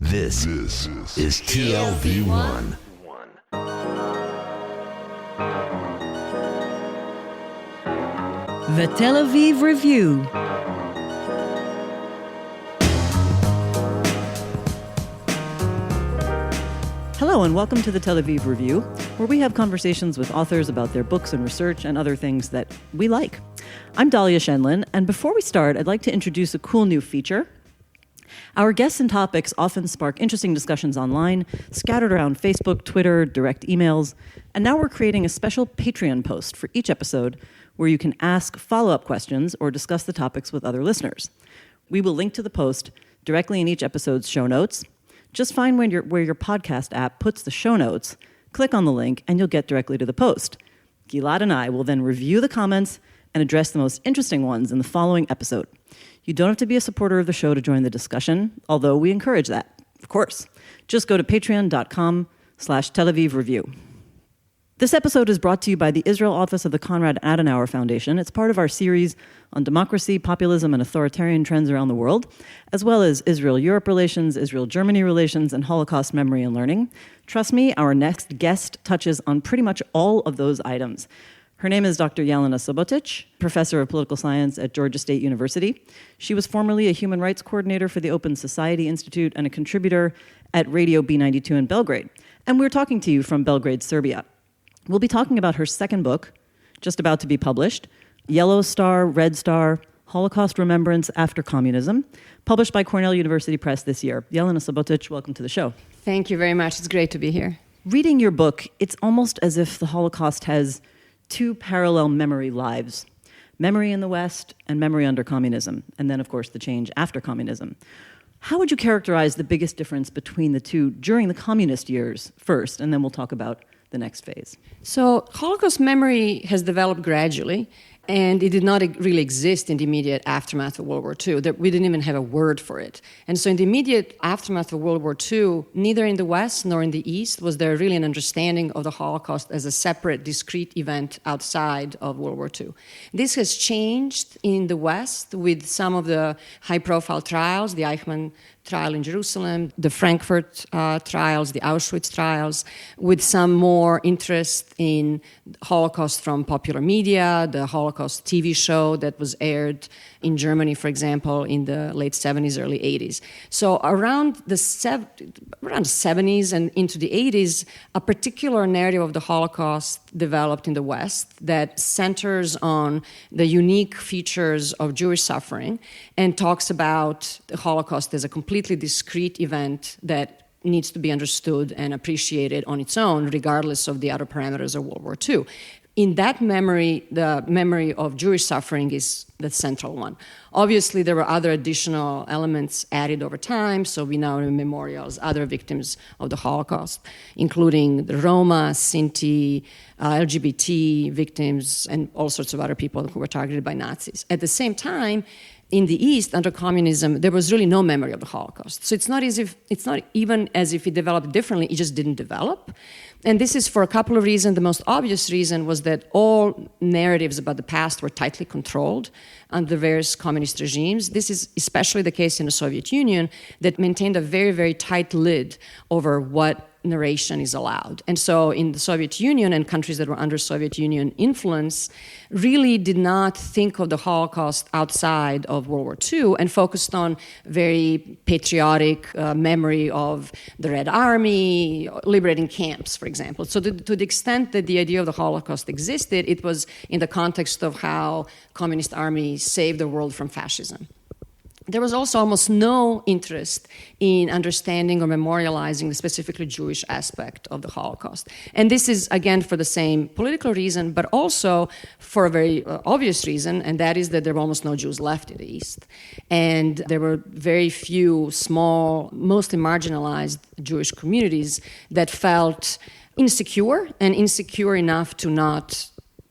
This is TLV1. The Tel Aviv Review. Hello and welcome to the Tel Aviv Review, where we have conversations with authors about their books and research and other things that we like. I'm Dahlia Shenlin, and before we start, I'd like to introduce a cool new feature. Our guests and topics often spark interesting discussions online, scattered around Facebook, Twitter, direct emails, and now we're creating a special Patreon post for each episode where you can ask follow-up questions or discuss the topics with other listeners. We will link to the post directly in each episode's show notes. Just find where your podcast app puts the show notes, click on the link, and you'll get directly to the post. Gilad and I will then review the comments and address the most interesting ones in the following episode. You don't have to be a supporter of the show to join the discussion, although we encourage that, of course. Just go to patreon.com/Tel Aviv Review. This episode is brought to you by the Israel Office of the Konrad Adenauer Foundation. It's part of our series on democracy, populism, and authoritarian trends around the world, as well as Israel-Europe relations, Israel-Germany relations, and Holocaust memory and learning. Trust me, our next guest touches on pretty much all of those items. Her name is Dr. Jelena Subotic, professor of political science at Georgia State University. She was formerly a human rights coordinator for the Open Society Institute and a contributor at Radio B92 in Belgrade. And we're talking to you from Belgrade, Serbia. We'll be talking about her second book, just about to be published, Yellow Star, Red Star, Holocaust Remembrance After Communism, published by Cornell University Press this year. Jelena Subotic, welcome to the show. Thank you very much. It's great to be here. Reading your book, it's almost as if the Holocaust has two parallel memory lives, memory in the West and memory under communism, and then, of course, the change after communism. How would you characterize the biggest difference between the two during the communist years first, and then we'll talk about the next phase? So Holocaust memory has developed gradually, and it did not really exist in the immediate aftermath of World War II. We didn't even have a word for it. And so in the immediate aftermath of World War II, neither in the West nor in the East was there really an understanding of the Holocaust as a separate, discrete event outside of World War II. This has changed in the West with some of the high-profile trials, the Eichmann trial in Jerusalem, the Frankfurt trials, the Auschwitz trials, with some more interest in Holocaust from popular media, the Holocaust TV show that was aired in Germany, for example, in the late 70s, early 80s. So around the 70s and into the 80s, a particular narrative of the Holocaust developed in the West that centers on the unique features of Jewish suffering and talks about the Holocaust as a completely discrete event that needs to be understood and appreciated on its own, regardless of the other parameters of World War II. In that memory, the memory of Jewish suffering is the central one. Obviously, there were other additional elements added over time, so we now memorialize other victims of the Holocaust, including the Roma, Sinti, LGBT victims, and all sorts of other people who were targeted by Nazis. At the same time, in the East, under communism, there was really no memory of the Holocaust. So it's not even as if it developed differently, it just didn't develop. And this is for a couple of reasons. The most obvious reason was that all narratives about the past were tightly controlled under various communist regimes. This is especially the case in the Soviet Union, that maintained a very, very tight lid over what narration is allowed. And so in the Soviet Union and countries that were under Soviet Union influence really did not think of the Holocaust outside of World War II and focused on very patriotic memory of the Red Army, liberating camps, for example. So to the extent that the idea of the Holocaust existed, it was in the context of how communist armies saved the world from fascism. There was also almost no interest in understanding or memorializing the specifically Jewish aspect of the Holocaust. And this is, again, for the same political reason, but also for a very obvious reason, and that is that there were almost no Jews left in the East. And there were very few small, mostly marginalized Jewish communities that felt insecure enough to not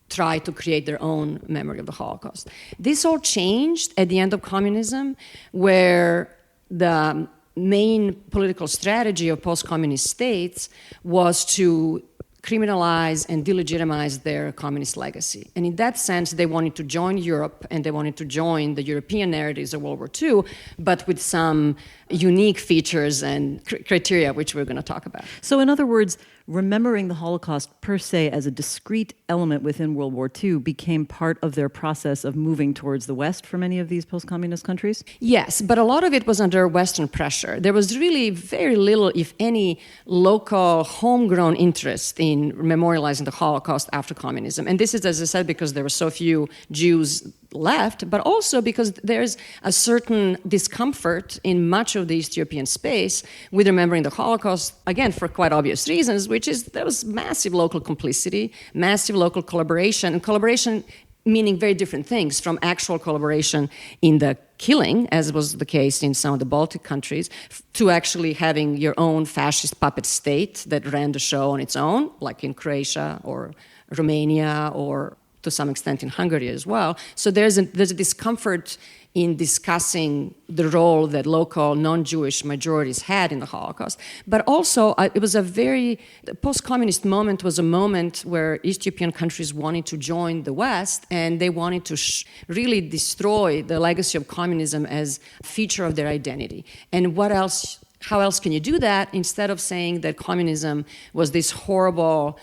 try to create their own memory of the Holocaust. This all changed at the end of communism, where the main political strategy of post-communist states was to criminalize and delegitimize their communist legacy. And in that sense, they wanted to join Europe and they wanted to join the European narratives of World War II, but with some unique features and criteria, which we're going to talk about. So in other words, remembering the Holocaust per se as a discrete element within World War II became part of their process of moving towards the West for many of these post-communist countries? Yes, but a lot of it was under Western pressure. There was really very little, if any, local homegrown interest in memorializing the Holocaust after communism. And this is, as I said, because there were so few Jews left, but also because there's a certain discomfort in much of the East European space with remembering the Holocaust, again, for quite obvious reasons, which is there was massive local complicity, massive local collaboration, and collaboration meaning very different things, from actual collaboration in the killing, as was the case in some of the Baltic countries, to actually having your own fascist puppet state that ran the show on its own, like in Croatia or Romania or to some extent in Hungary as well. So there's a discomfort in discussing the role that local non-Jewish majorities had in the Holocaust. But also, it was the post-communist moment was a moment where East European countries wanted to join the West, and they wanted to really destroy the legacy of communism as a feature of their identity. And how else can you do that instead of saying that communism was this horrible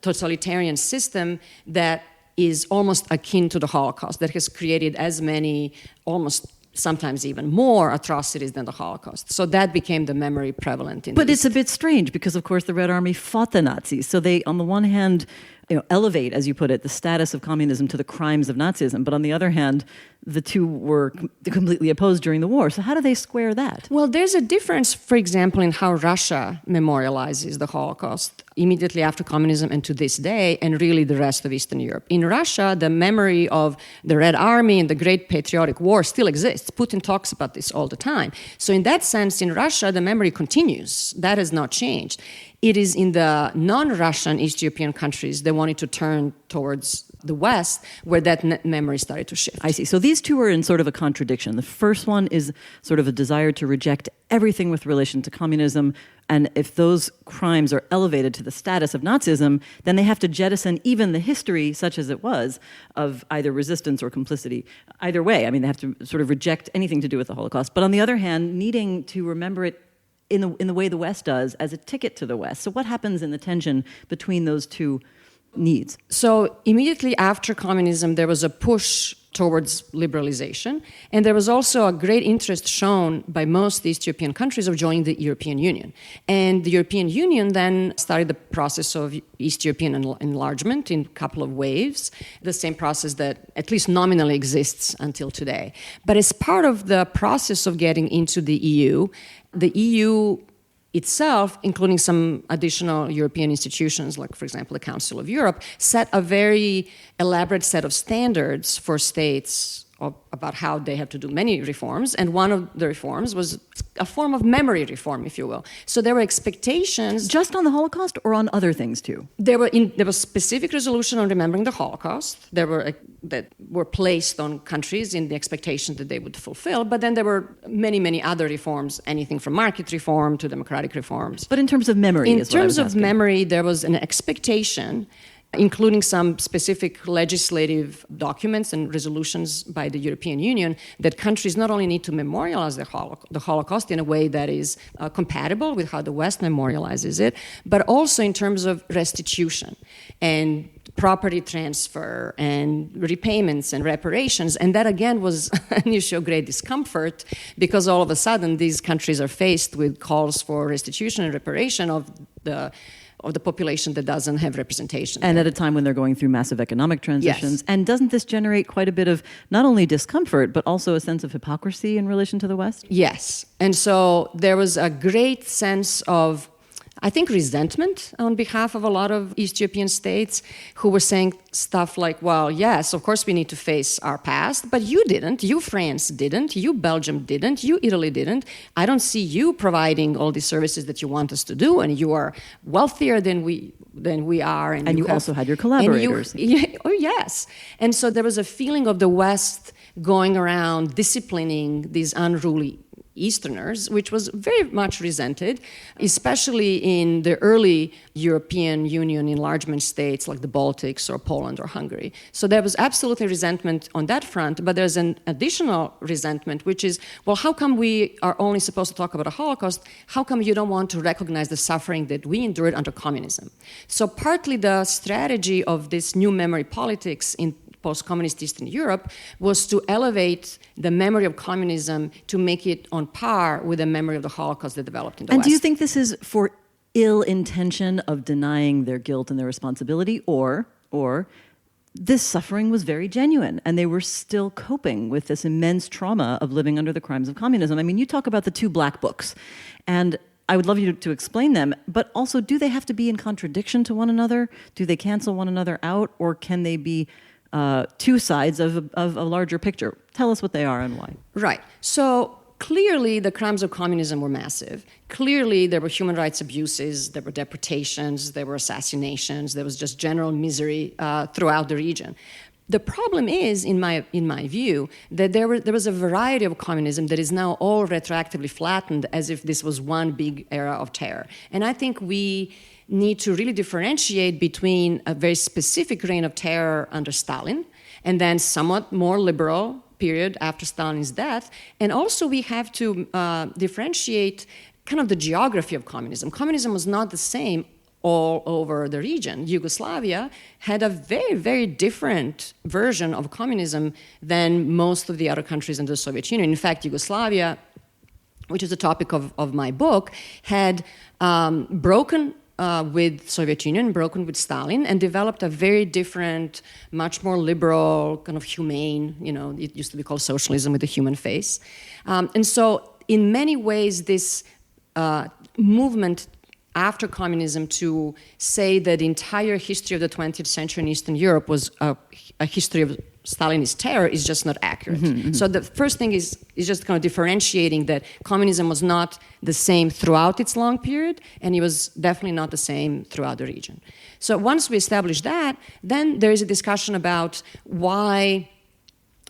totalitarian system that is almost akin to the Holocaust, that has created as many, almost sometimes even more atrocities than the Holocaust. So that became the memory prevalent in. But it's a bit strange because, of course, the Red Army fought the Nazis. So they, on the one hand, elevate, as you put it, the status of communism to the crimes of Nazism. But on the other hand, the two were completely opposed during the war. So how do they square that? Well, there's a difference, for example, in how Russia memorializes the Holocaust immediately after communism and to this day, and really the rest of Eastern Europe. In Russia, the memory of the Red Army and the Great Patriotic War still exists. Putin talks about this all the time. So in that sense, in Russia, the memory continues. That has not changed. It is in the non-Russian East European countries they wanted to turn towards the West where that memory started to shift. I see. So these two are in sort of a contradiction. The first one is sort of a desire to reject everything with relation to communism, and if those crimes are elevated to the status of Nazism, then they have to jettison even the history, such as it was, of either resistance or complicity. Either way, I mean, they have to sort of reject anything to do with the Holocaust. But on the other hand, needing to remember it in the way the West does, as a ticket to the West. So what happens in the tension between those two needs? So immediately after communism, there was a push towards liberalization, and there was also a great interest shown by most East European countries of joining the European Union. And the European Union then started the process of East European enlargement in a couple of waves, the same process that at least nominally exists until today. But as part of the process of getting into the EU itself, including some additional European institutions, like, for example, the Council of Europe, set a very elaborate set of standards for states about how they have to do many reforms. And one of the reforms was a form of memory reform, if you will. So there were expectations. Just on the Holocaust or on other things too? There was specific resolution on remembering the Holocaust. That were placed on countries in the expectation that they would fulfill. But then there were many, many other reforms, anything from market reform to democratic reforms. But in terms of memory, in terms of memory, there was an expectation, including some specific legislative documents and resolutions by the European Union, that countries not only need to memorialize the Holocaust in a way that is compatible with how the West memorializes it, but also in terms of restitution and property transfer and repayments and reparations. And that, again, was an issue of great discomfort, because all of a sudden these countries are faced with calls for restitution and reparation of the population that doesn't have representation. And at a time when they're going through massive economic transitions. Yes. And doesn't this generate quite a bit of not only discomfort, but also a sense of hypocrisy in relation to the West? Yes. And so there was a great sense of, I think, resentment on behalf of a lot of East European states who were saying stuff like, well, yes, of course we need to face our past, but you didn't, you France didn't, you Belgium didn't, you Italy didn't. I don't see you providing all the services that you want us to do, and you are wealthier than we are. And you also had your collaborators. Oh, yes. And so there was a feeling of the West going around disciplining these unruly Easterners, which was very much resented, especially in the early European Union enlargement states like the Baltics or Poland or Hungary. So there was absolutely resentment on that front, but there's an additional resentment, which is, well, how come we are only supposed to talk about a Holocaust? How come you don't want to recognize the suffering that we endured under communism? So partly the strategy of this new memory politics in post-communist Eastern Europe was to elevate the memory of communism to make it on par with the memory of the Holocaust that developed in the West. And do you think this is for ill intention of denying their guilt and their responsibility, or this suffering was very genuine and they were still coping with this immense trauma of living under the crimes of communism? I mean, you talk about the two black books, and I would love you to explain them, but also, do they have to be in contradiction to one another? Do they cancel one another out, or can they be two sides of a larger picture? Tell us what they are and why. Right. So clearly the crimes of communism were massive. Clearly there were human rights abuses, there were deportations, there were assassinations, there was just general misery throughout the region. The problem is, in my view, that there was a variety of communism that is now all retroactively flattened as if this was one big era of terror. And I think we need to really differentiate between a very specific reign of terror under Stalin and then somewhat more liberal period after Stalin's death. And also we have to differentiate kind of the geography of communism. Communism was not the same all over the region. Yugoslavia had a very, very different version of communism than most of the other countries in the Soviet Union. In fact, Yugoslavia, which is the topic of my book, had broken with Soviet Union, broken with Stalin, and developed a very different, much more liberal, kind of humane, it used to be called socialism with a human face. And so in many ways, this movement after communism to say that the entire history of the 20th century in Eastern Europe was a history of Stalinist terror is just not accurate. Mm-hmm. So the first thing is just kind of differentiating that communism was not the same throughout its long period, and it was definitely not the same throughout the region. So once we establish that, then there is a discussion about why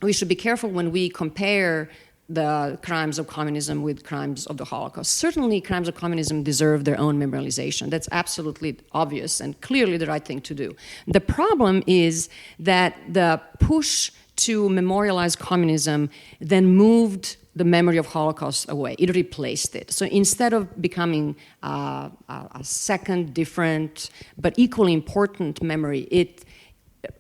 we should be careful when we compare the crimes of communism with crimes of the Holocaust. Certainly, crimes of communism deserve their own memorialization. That's absolutely obvious and clearly the right thing to do. The problem is that the push to memorialize communism then moved the memory of Holocaust away. It replaced it. So instead of becoming a second, different, but equally important memory, it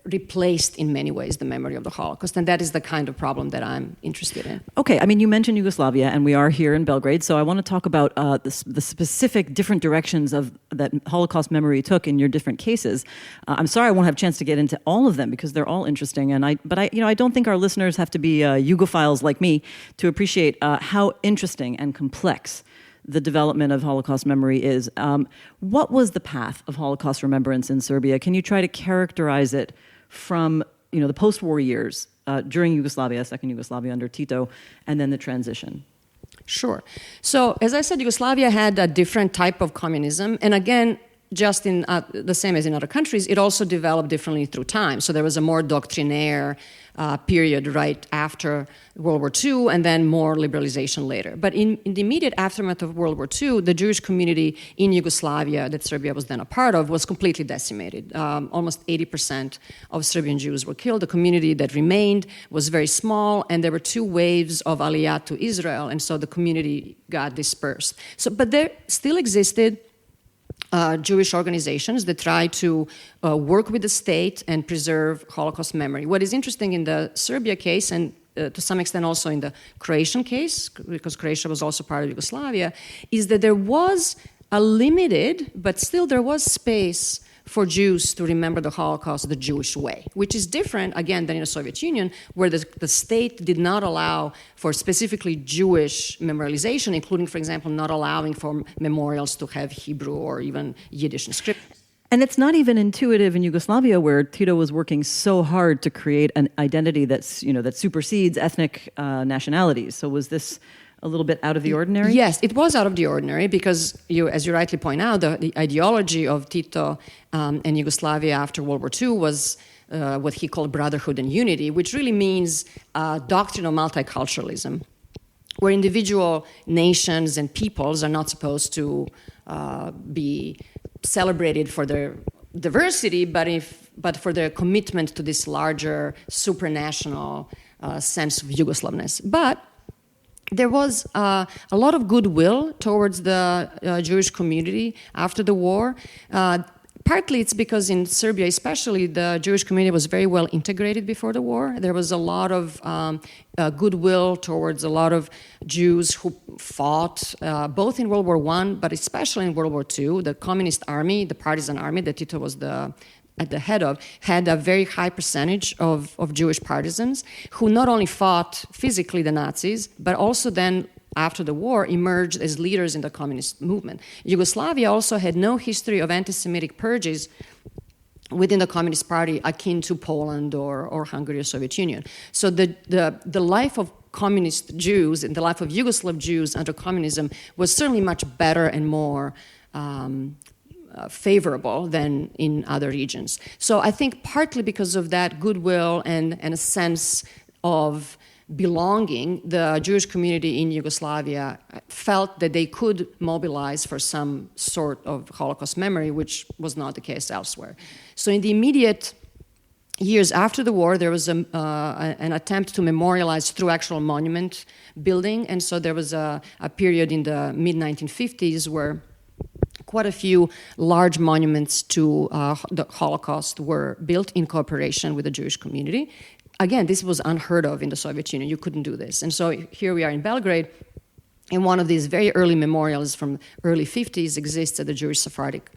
replaced in many ways the memory of the Holocaust, and that is the kind of problem that I'm interested in. Okay, I mean, you mentioned Yugoslavia, and we are here in Belgrade, so I want to talk about the specific different directions of that Holocaust memory took in your different cases. I'm sorry I won't have a chance to get into all of them because they're all interesting, but I don't think our listeners have to be Yugophiles like me to appreciate how interesting and complex the development of Holocaust memory is. What was the path of Holocaust remembrance in Serbia? Can you try to characterize it from the post-war years during Yugoslavia, second Yugoslavia under Tito, and then the transition? Sure. So as I said, Yugoslavia had a different type of communism, and again, just in the same as in other countries, it also developed differently through time. So there was a more doctrinaire period right after World War II, and then more liberalization later. But in the immediate aftermath of World War II, the Jewish community in Yugoslavia that Serbia was then a part of was completely decimated. Almost 80% of Serbian Jews were killed. The community that remained was very small, and there were two waves of aliyah to Israel, and so the community got dispersed. But there still existed Jewish organizations that try to work with the state and preserve Holocaust memory. What is interesting in the Serbia case, and to some extent also in the Croatian case, because Croatia was also part of Yugoslavia, is that there was a limited, but still there was space for Jews to remember the Holocaust the Jewish way, which is different, again, than in the Soviet Union, where the state did not allow for specifically Jewish memorialization, including, for example, not allowing for memorials to have Hebrew or even Yiddish inscriptions. And it's not even intuitive in Yugoslavia, where Tito was working so hard to create an identity that supersedes ethnic nationalities. So was this a little bit out of the ordinary? Yes, it was out of the ordinary because, as you rightly point out, the ideology of Tito and Yugoslavia after World War II was what he called brotherhood and unity, which really means doctrine of multiculturalism, where individual nations and peoples are not supposed to be celebrated for their diversity, but for their commitment to this larger supranational sense of Yugoslavness. But there was a lot of goodwill towards the Jewish community after the war. Partly it's because in Serbia especially, the Jewish community was very well integrated before the war. There was a lot of goodwill towards a lot of Jews who fought both in World War I, but especially in World War II. The communist army, the partisan army that Tito was at the head of, had a very high percentage of Jewish partisans who not only fought physically the Nazis, but also then after the war, emerged as leaders in the communist movement. Yugoslavia also had no history of anti-Semitic purges within the Communist Party akin to Poland or Hungary or Soviet Union. So the life of communist Jews and the life of Yugoslav Jews under communism was certainly much better and more favorable than in other regions. So I think partly because of that goodwill and a sense of belonging, the Jewish community in Yugoslavia felt that they could mobilize for some sort of Holocaust memory, which was not the case elsewhere. So in the immediate years after the war, there was an attempt to memorialize through actual monument building, and so there was a period in the mid-1950s where quite a few large monuments to the Holocaust were built in cooperation with the Jewish community. Again, this was unheard of in the Soviet Union. You couldn't do this. And so here we are in Belgrade, and one of these very early memorials from early 50s exists at the Jewish Sephardic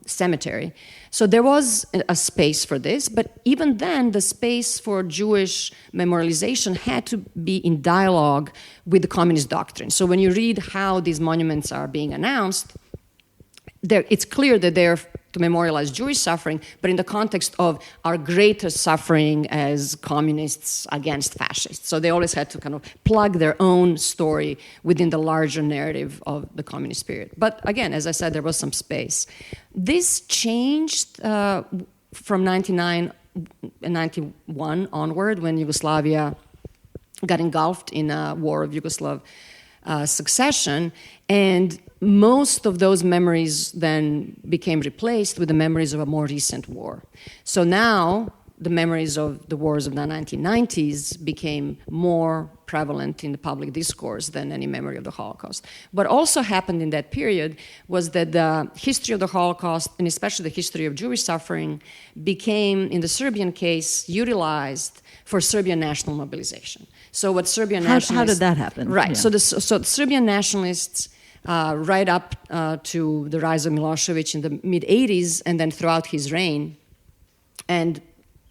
cemetery. So there was a space for this, but even then, the space for Jewish memorialization had to be in dialogue with the communist doctrine. So when you read how these monuments are being announced, it's clear that they're to memorialize Jewish suffering, but in the context of our greatest suffering as communists against fascists. So they always had to kind of plug their own story within the larger narrative of the communist period. But again, as I said, there was some space. This changed from 1999 and 1991 onward, when Yugoslavia got engulfed in a war of Yugoslav succession, and most of those memories then became replaced with the memories of a more recent war. So now the memories of the wars of the 1990s became more prevalent in the public discourse than any memory of the Holocaust. What also happened in that period was that the history of the Holocaust, and especially the history of Jewish suffering, became, in the Serbian case, utilized for Serbian national mobilization. So what Serbian nationalists... How did that happen? Right. Yeah. So the Serbian nationalists, right up to the rise of Milosevic in the mid-'80s, and then throughout his reign, and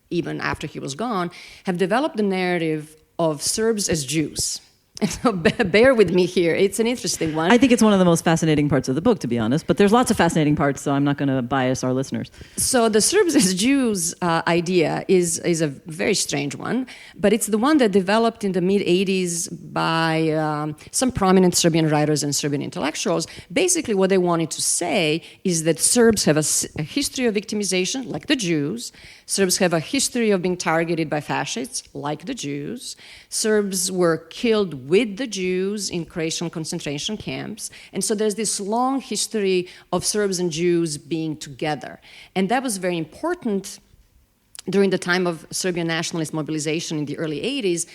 even after he was gone, have developed the narrative of Serbs as Jews. And so bear with me here. It's an interesting one. I think it's one of the most fascinating parts of the book, to be honest. But there's lots of fascinating parts, so I'm not going to bias our listeners. So the Serbs as Jews idea is a very strange one, but it's the one that developed in the mid-'80s by some prominent Serbian writers and Serbian intellectuals. Basically, what they wanted to say is that Serbs have a history of victimization, like the Jews. Serbs have a history of being targeted by fascists, like the Jews. Serbs were killed with the Jews in Croatian concentration camps. And so there's this long history of Serbs and Jews being together. And that was very important during the time of Serbian nationalist mobilization in the early 80s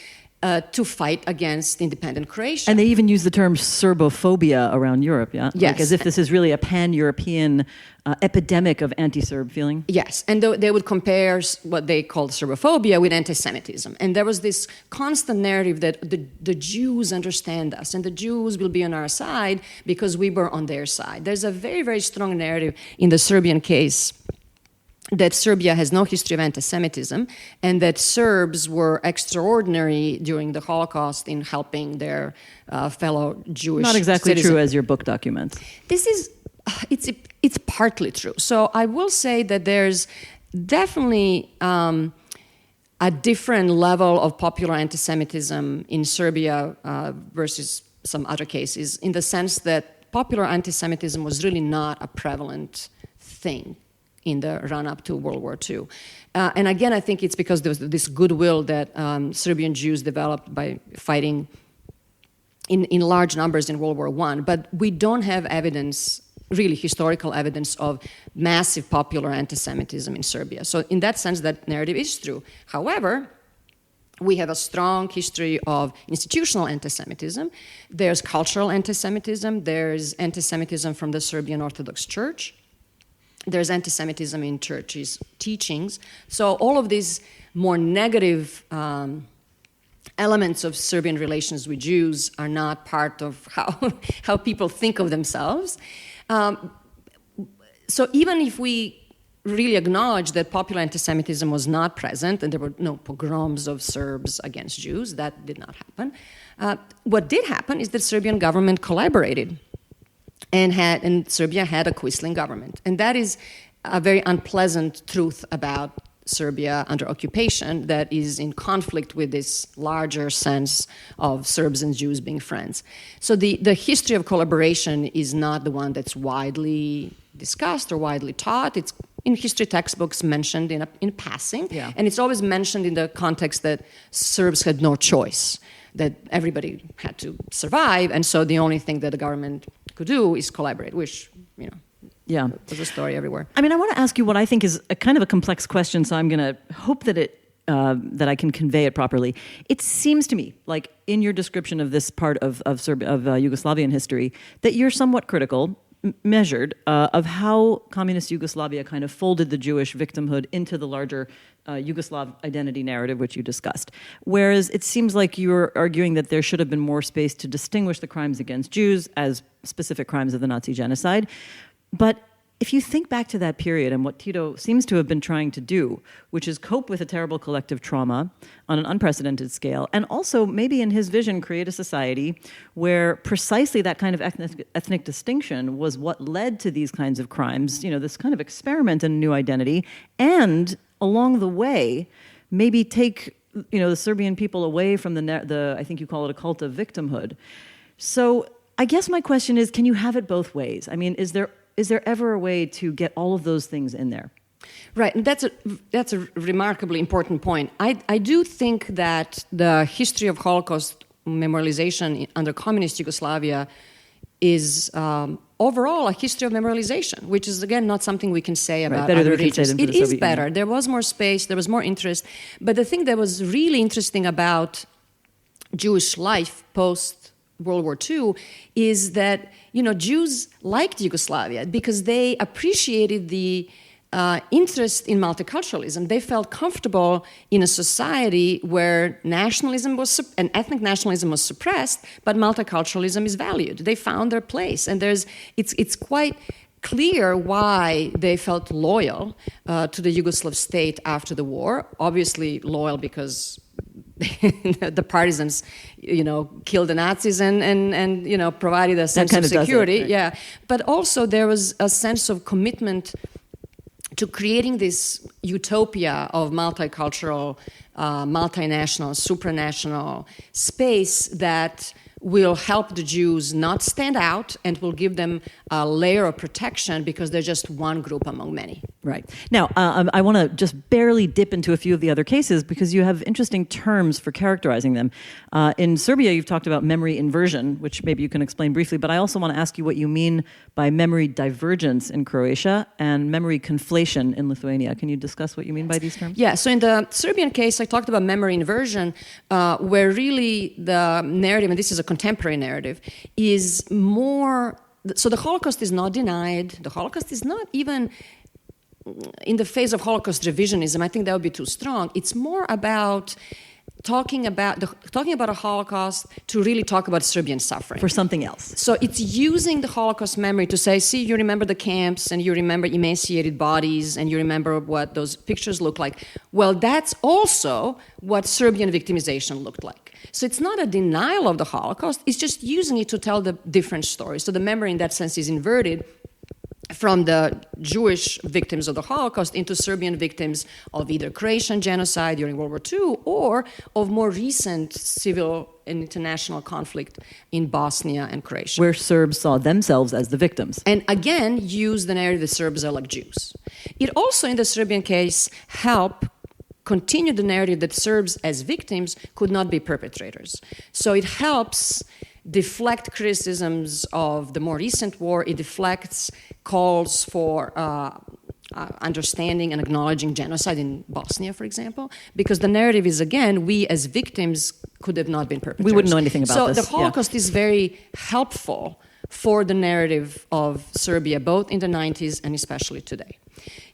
to fight against independent Croatia. And they even use the term Serbophobia around Europe, yeah? Yes. Like as if this is really a pan-European epidemic of anti-Serb feeling? Yes, and they would compare what they called Serbophobia with anti-Semitism. And there was this constant narrative that the Jews understand us, and the Jews will be on our side because we were on their side. There's a very, very strong narrative in the Serbian case that Serbia has no history of anti-Semitism, and that Serbs were extraordinary during the Holocaust in helping their fellow Jewish Not exactly citizens. true as your book documents. This is, it's partly true. So I will say that there's definitely a different level of popular anti-Semitism in Serbia versus some other cases, in the sense that popular anti-Semitism was really not a prevalent thing in the run-up to World War II. And again, I think it's because there was this goodwill that Serbian Jews developed by fighting in large numbers in World War I, but we don't have evidence, really historical evidence, of massive popular anti-Semitism in Serbia. So in that sense, that narrative is true. However, we have a strong history of institutional anti-Semitism. There's cultural anti-Semitism. There's anti-Semitism from the Serbian Orthodox Church. There's anti-Semitism in churches' teachings. So all of these more negative elements of Serbian relations with Jews are not part of how people think of themselves. So even if we really acknowledge that popular anti-Semitism was not present and there were no pogroms of Serbs against Jews, that did not happen. What did happen is the Serbian government collaborated, and Serbia had a Quisling government. And that is a very unpleasant truth about Serbia under occupation that is in conflict with this larger sense of Serbs and Jews being friends. So the history of collaboration is not the one that's widely discussed or widely taught. It's in history textbooks mentioned in passing, and it's always mentioned in the context that Serbs had no choice, that everybody had to survive, and so the only thing that the government could do is collaborate, which, there's a story everywhere. I mean, I want to ask you what I think is a kind of a complex question, so I'm going to hope that that I can convey it properly. It seems to me, like in your description of this part of Yugoslavian history, that you're somewhat critical, measured, of how communist Yugoslavia kind of folded the Jewish victimhood into the larger Yugoslav identity narrative, which you discussed. Whereas it seems like you're arguing that there should have been more space to distinguish the crimes against Jews as specific crimes of the Nazi genocide. But if you think back to that period and what Tito seems to have been trying to do, which is cope with a terrible collective trauma on an unprecedented scale, and also maybe in his vision create a society where precisely that kind of ethnic distinction was what led to these kinds of crimes, this kind of experiment in a new identity, and along the way, maybe take the Serbian people away from the I think you call it a cult of victimhood. So I guess my question is, can you have it both ways? I mean, is there ever a way to get all of those things in there? Right, and that's a remarkably important point. I do think that the history of Holocaust memorialization under communist Yugoslavia is overall a history of memorialization, which is, again, not something we can say about other regions. It is better. There was more space, there was more interest. But the thing that was really interesting about Jewish life post-World War II is that, Jews liked Yugoslavia because they appreciated the interest in multiculturalism. They felt comfortable in a society where nationalism and ethnic nationalism was suppressed, but multiculturalism is valued. They found their place, and it's quite clear why they felt loyal to the Yugoslav state after the war. Obviously loyal because the partisans, killed the Nazis and provided a sense of security. Right? Yeah, but also there was a sense of commitment to creating this utopia of multicultural, multinational, supranational space that will help the Jews not stand out and will give them a layer of protection because they're just one group among many. Right. Now, I want to just barely dip into a few of the other cases because you have interesting terms for characterizing them. In Serbia, you've talked about memory inversion, which maybe you can explain briefly, but I also want to ask you what you mean by memory divergence in Croatia and memory conflation in Lithuania. Can you discuss what you mean by these terms? Yeah, so in the Serbian case, I talked about memory inversion, where really the narrative, and this is a contemporary narrative, is more... So the Holocaust is not denied. The Holocaust is not even in the phase of Holocaust revisionism. I think that would be too strong. It's more about talking about a Holocaust to really talk about Serbian suffering. For something else. So it's using the Holocaust memory to say, see, you remember the camps and you remember emaciated bodies and you remember what those pictures look like. Well, that's also what Serbian victimization looked like. So it's not a denial of the Holocaust, it's just using it to tell the different stories. So the memory in that sense is inverted from the Jewish victims of the Holocaust into Serbian victims of either Croatian genocide during World War II or of more recent civil and international conflict in Bosnia and Croatia. Where Serbs saw themselves as the victims. And again, use the narrative that Serbs are like Jews. It also, in the Serbian case, helped continue the narrative that Serbs as victims could not be perpetrators. So it helps deflect criticisms of the more recent war. It deflects calls for understanding and acknowledging genocide in Bosnia, for example, because the narrative is, again, we as victims could have not been perpetrators. We wouldn't know anything about this. So the Holocaust is very helpful for the narrative of Serbia, both in the 90s and especially today.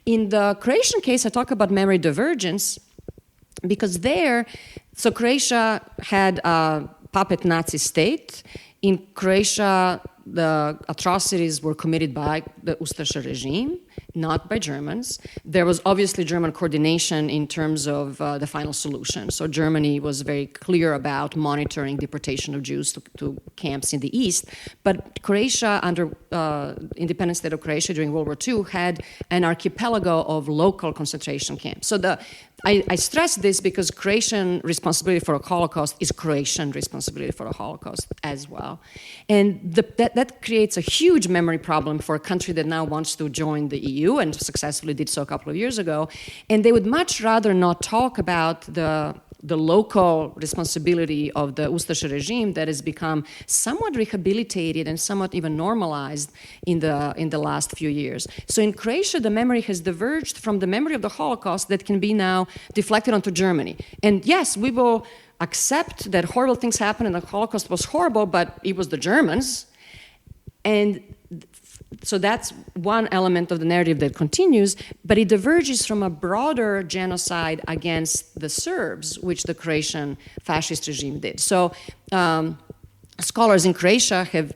In the Croatian case, I talk about memory divergence because so Croatia had a puppet Nazi state. In Croatia, the atrocities were committed by the Ustaša regime, not by Germans. There was obviously German coordination in terms of the final solution. So Germany was very clear about monitoring deportation of Jews to camps in the East. But Croatia, under independent state of Croatia during World War II, had an archipelago of local concentration camps. So I stress this because Croatian responsibility for a Holocaust is Croatian responsibility for a Holocaust as well. And that creates a huge memory problem for a country that now wants to join the EU and successfully did so a couple of years ago. And they would much rather not talk about the local responsibility of the Ustaša regime that has become somewhat rehabilitated and somewhat even normalized in the last few years. So in Croatia, the memory has diverged from the memory of the Holocaust that can be now deflected onto Germany. And yes, we will accept that horrible things happened and the Holocaust was horrible, but it was the Germans. And so that's one element of the narrative that continues, but it diverges from a broader genocide against the Serbs, which the Croatian fascist regime did. So scholars in Croatia have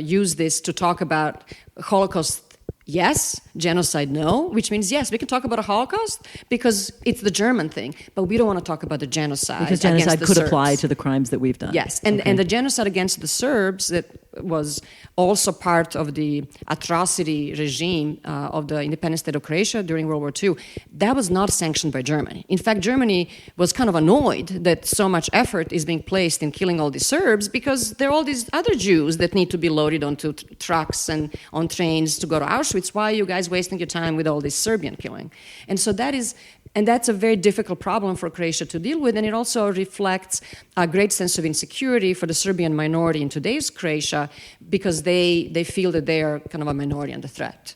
used this to talk about Holocaust, yes, genocide, no, which means, yes, we can talk about a Holocaust because it's the German thing, but we don't want to talk about the genocide because genocide against the could Serbs. Apply to the crimes that we've done. Yes, and the genocide against the Serbs that was also part of the atrocity regime of the independent state of Croatia during World War II, that was not sanctioned by Germany. In fact, Germany was kind of annoyed that so much effort is being placed in killing all these Serbs because there are all these other Jews that need to be loaded onto trucks and on trains to go to Auschwitz. Why are you guys wasting your time with all this Serbian killing? And so that's a very difficult problem for Croatia to deal with, and it also reflects a great sense of insecurity for the Serbian minority in today's Croatia because they feel that they are kind of a minority under threat.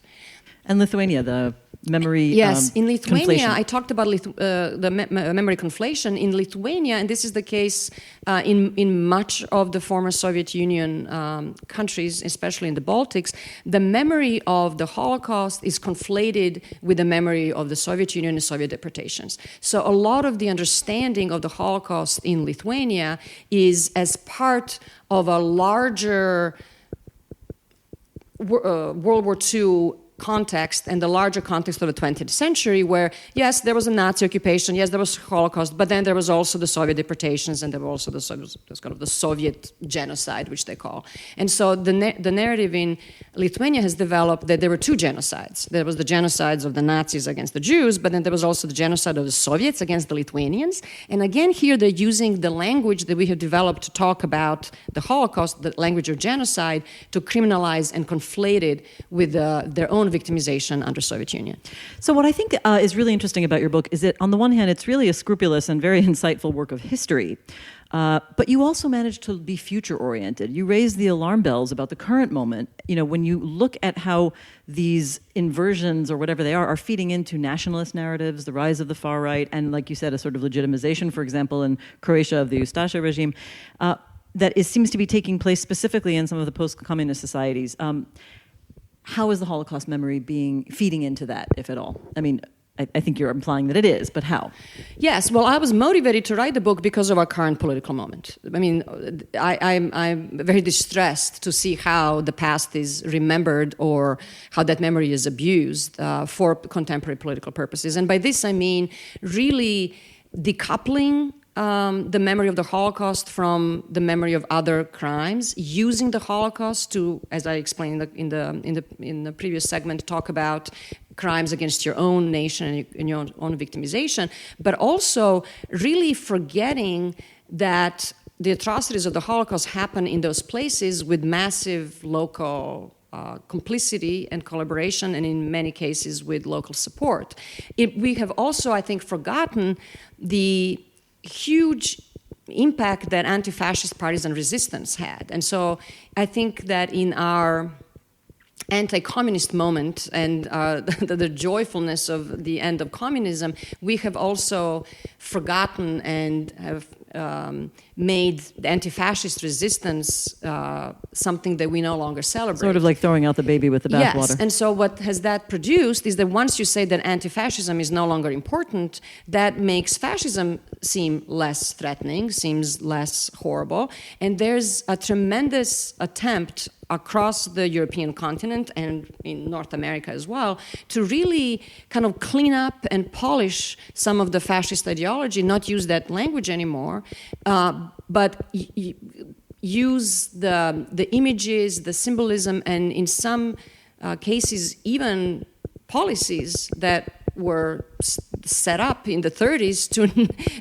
And Lithuania, the memory Yes, in Lithuania, conflation. I talked about memory conflation. In Lithuania, and this is the case in much of the former Soviet Union countries, especially in the Baltics, the memory of the Holocaust is conflated with the memory of the Soviet Union and Soviet deportations. So a lot of the understanding of the Holocaust in Lithuania is as part of a larger World War II context and the larger context of the 20th century where, yes, there was a Nazi occupation, yes, there was Holocaust, but then there was also the Soviet deportations and there was also the Soviet genocide, which they call. And so the narrative in Lithuania has developed that there were two genocides. There was the genocides of the Nazis against the Jews, but then there was also the genocide of the Soviets against the Lithuanians. And again, here they're using the language that we have developed to talk about the Holocaust, the language of genocide, to criminalize and conflate it with their own victimization under Soviet Union. So what I think is really interesting about your book is that on the one hand, it's really a scrupulous and very insightful work of history, but you also managed to be future-oriented. You raise the alarm bells about the current moment. You know, when you look at how these inversions or whatever they are feeding into nationalist narratives, the rise of the far right, and like you said, a sort of legitimization, for example, in Croatia of the Ustaša regime, that seems to be taking place specifically in some of the post-communist societies. How is the Holocaust memory feeding into that, if at all? I mean, I think you're implying that it is, but how? Yes, well, I was motivated to write the book because of our current political moment. I mean, I'm very distressed to see how the past is remembered or how that memory is abused for contemporary political purposes. And by this, I mean really decoupling the memory of the Holocaust from the memory of other crimes, using the Holocaust to, as I explained in the previous segment, talk about crimes against your own nation and your own victimization, but also really forgetting that the atrocities of the Holocaust happen in those places with massive local complicity and collaboration, and in many cases with local support. We have also, I think, forgotten the huge impact that anti-fascist partisan resistance had. And so I think that in our anti-communist moment and the joyfulness of the end of communism, we have also forgotten and have made the anti-fascist resistance something that we no longer celebrate. Sort of like throwing out the baby with the bathwater. Yes, and so what has that produced is that once you say that anti-fascism is no longer important, that makes fascism seem less threatening, seems less horrible, and there's a tremendous attempt across the European continent and in North America as well, to really kind of clean up and polish some of the fascist ideology, not use that language anymore, but use the images, the symbolism, and in some cases even policies that were set up in the 30s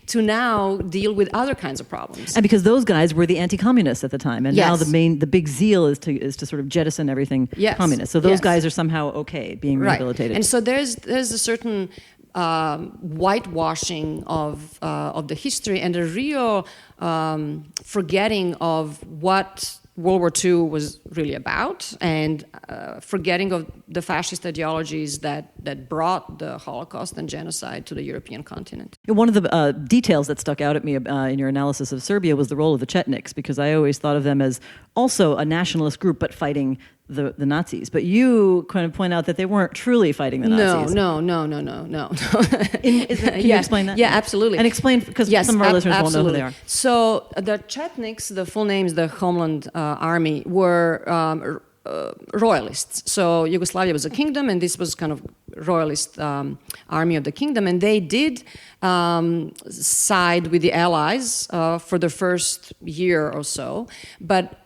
to now deal with other kinds of problems. And because those guys were the anti-communists at the time, and now the big zeal is to sort of jettison everything communist. So those guys are somehow okay being rehabilitated. And so there's a certain whitewashing of the history and a real forgetting of what World War II was really about, and forgetting of the fascist ideologies that brought the Holocaust and genocide to the European continent. One of the details that stuck out at me in your analysis of Serbia was the role of the Chetniks, because I always thought of them as also a nationalist group but fighting the Nazis. But you kind of point out that they weren't truly fighting the Nazis. No. Can you explain that? Yeah, absolutely. And explain, because some of our listeners won't know who they are. So the Chetniks, the full names, the Homeland Army, were royalists. So Yugoslavia was a kingdom, and this was kind of royalist army of the kingdom, and they did side with the Allies for the first year or so. But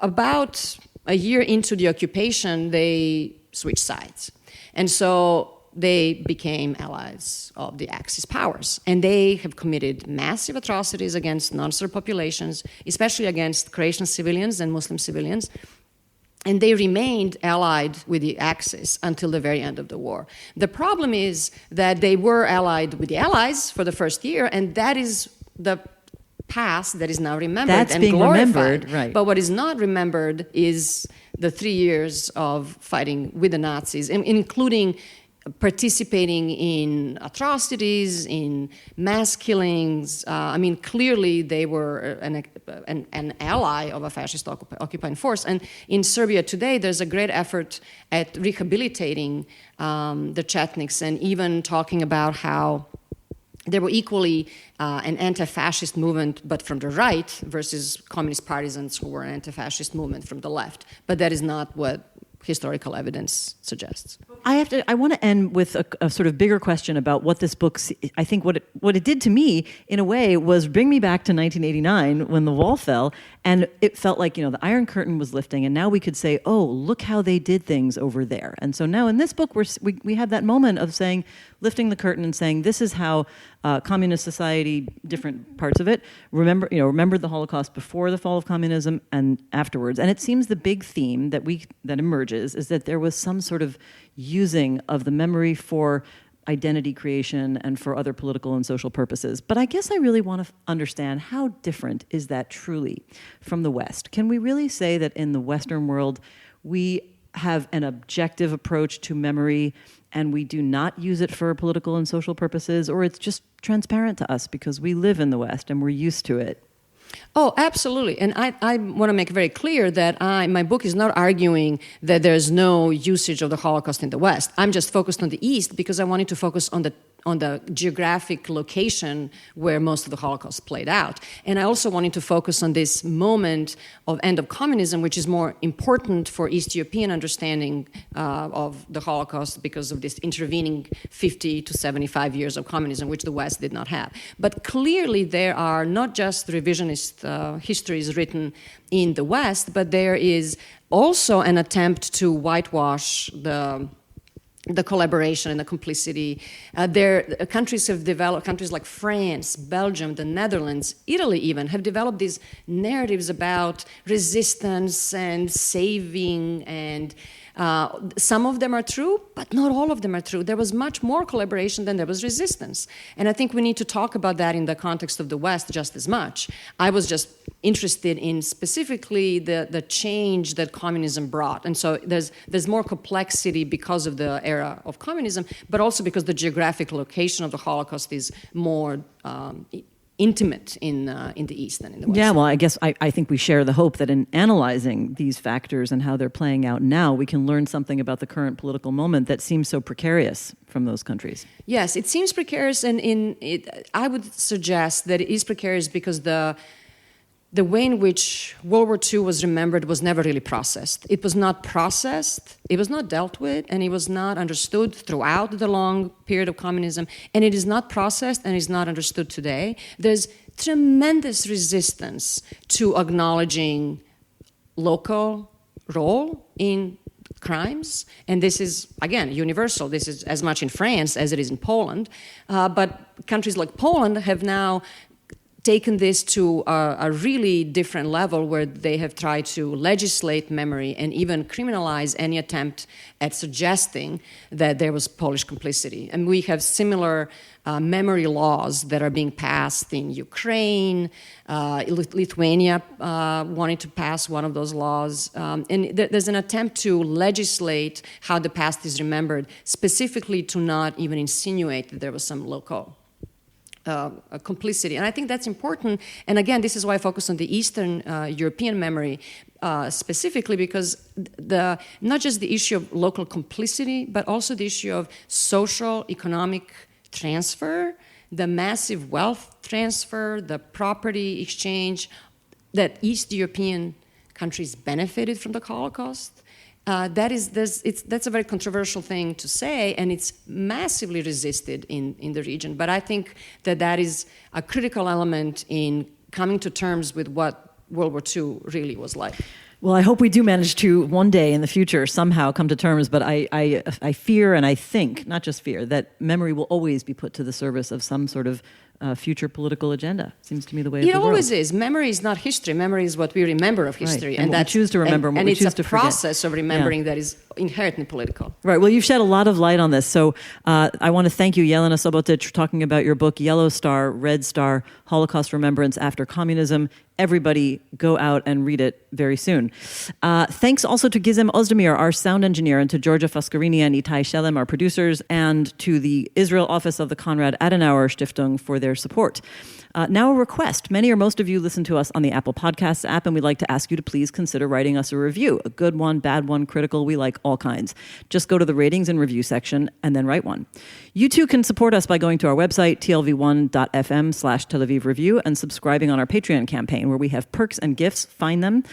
about a year into the occupation, they switched sides. And so they became allies of the Axis powers. And they have committed massive atrocities against non-Serb populations, especially against Croatian civilians and Muslim civilians. And they remained allied with the Axis until the very end of the war. The problem is that they were allied with the Allies for the first year, and that is the past that is now remembered and glorified. Remembered, right. But what is not remembered is the 3 years of fighting with the Nazis, including participating in atrocities, in mass killings. I mean, clearly they were an ally of a fascist occupying force. And in Serbia today, there's a great effort at rehabilitating the Chetniks and even talking about how they were equally an anti-fascist movement, but from the right, versus communist partisans who were an anti-fascist movement from the left. But that is not what historical evidence suggests. I want to end with a sort of bigger question about what this book, I think what it did to me in a way was bring me back to 1989 when the wall fell, and it felt like, the Iron Curtain was lifting, and now we could say, oh, look how they did things over there. And so now in this book, we have that moment of saying, lifting the curtain and saying, this is how communist society, different parts of it, remembered the Holocaust before the fall of communism and afterwards. And it seems the big theme that emerges is that there was some sort of using of the memory for identity creation and for other political and social purposes. But I guess I really want to understand, how different is that truly from the West? Can we really say that in the Western world we have an objective approach to memory and we do not use it for political and social purposes, or it's just transparent to us because we live in the West and we're used to it? Oh, absolutely. And I want to make very clear that my book is not arguing that there's no usage of the Holocaust in the West. I'm just focused on the East because I wanted to focus on the geographic location where most of the Holocaust played out. And I also wanted to focus on this moment of end of communism, which is more important for East European understanding of the Holocaust because of this intervening 50 to 75 years of communism, which the West did not have. But clearly there are not just revisionist histories written in the West, but there is also an attempt to whitewash the collaboration and the complicity. Countries have developed, countries like France, Belgium, the Netherlands, Italy even, have developed these narratives about resistance and saving and Some of them are true, but not all of them are true. There was much more collaboration than there was resistance. And I think we need to talk about that in the context of the West just as much. I was just interested in specifically the change that communism brought. And so there's more complexity because of the era of communism, but also because the geographic location of the Holocaust is more intimate in the East than in the West. Yeah, well, I guess I think we share the hope that in analyzing these factors and how they're playing out now, we can learn something about the current political moment that seems so precarious from those countries. Yes, it seems precarious, and I would suggest that it is precarious because the way in which World War II was remembered was never really processed. It was not processed, it was not dealt with, and it was not understood throughout the long period of communism, and it is not processed and is not understood today. There's tremendous resistance to acknowledging local role in crimes, and this is, again, universal. This is as much in France as it is in Poland, but countries like Poland have now taken this to a really different level where they have tried to legislate memory and even criminalize any attempt at suggesting that there was Polish complicity. And we have similar memory laws that are being passed in Ukraine. Lithuania wanted to pass one of those laws. And there's an attempt to legislate how the past is remembered, specifically to not even insinuate that there was some local complicity. And I think that's important. And again, this is why I focus on the Eastern European memory specifically, because not just the issue of local complicity, but also the issue of social, economic transfer, the massive wealth transfer, the property exchange, that East European countries benefited from the Holocaust. That's a very controversial thing to say, and it's massively resisted in the region. But I think that is a critical element in coming to terms with what World War II really was like. Well, I hope we do manage to one day in the future somehow come to terms, but I fear and I think, not just fear, that memory will always be put to the service of some sort of future political agenda. Seems to me the way of the world. It always is. Memory is not history. Memory is what we remember of history. Right. And what we choose to remember and what we choose to forget. And it's a process of remembering that is inherently political. Right. Well, you've shed a lot of light on this. So I want to thank you, Jelena Subotic, for talking about your book, Yellow Star, Red Star, Holocaust Remembrance After Communism. Everybody go out and read it very soon. Thanks also to Gizem Ozdemir, our sound engineer, and to Georgia Foscarini and Itai Shelem, our producers, and to the Israel office of the Konrad Adenauer Stiftung for their support. Now a request. Many or most of you listen to us on the Apple Podcasts app, and we'd like to ask you to please consider writing us a review. A good one, bad one, critical. We like all kinds. Just go to the ratings and review section and then write one. You too can support us by going to our website, tlv1.fm/Tel Aviv Review, and subscribing on our Patreon campaign, where we have perks and gifts. Find them.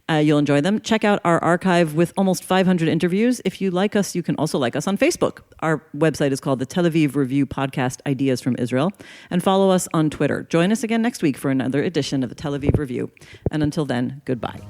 You'll enjoy them. Check out our archive with almost 500 interviews. If you like us, you can also like us on Facebook. Our website is called the Tel Aviv Review Podcast Ideas from Israel. And follow us on Twitter. Join us again next week for another edition of the Tel Aviv Review. And until then, goodbye.